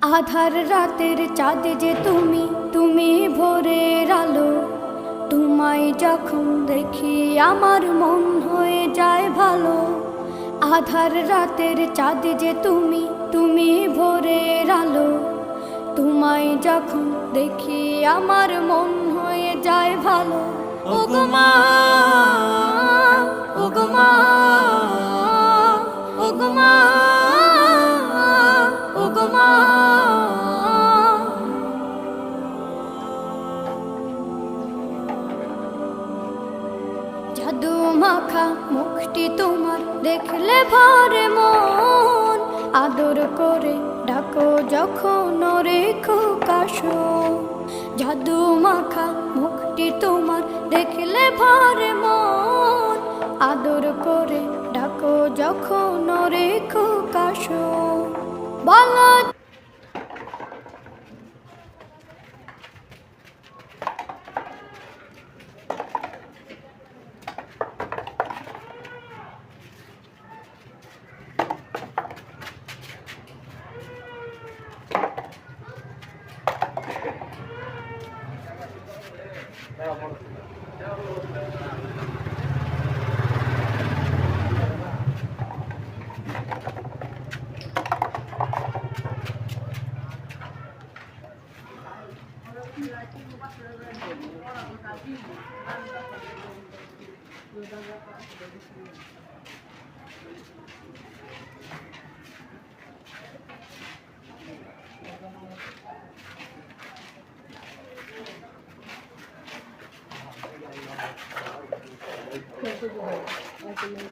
আধার রাতের চাঁদ যে তুমি, তুমি ভোরের আলো। তোমায় যখন দেখি আমার মন হয়ে যায় ভালো। আধার রাতের চাঁদ যে তুমি, তুমি ভোরের আলো। তোমায় যখন দেখি আমার মন হয়ে যায় ভালো। ওগো মা, ওগো মা, ওগো মা, ওগো মা। জাদু মাখা মুখটি তোমার দেখলে ভরে মন। আদর করে ডাকো যখন রেখো কাশো। জাদু মাখা মুখটি তোমার দেখলে ভরে মন। আদর করে ডাকো যখন রেখো কাশো। বলো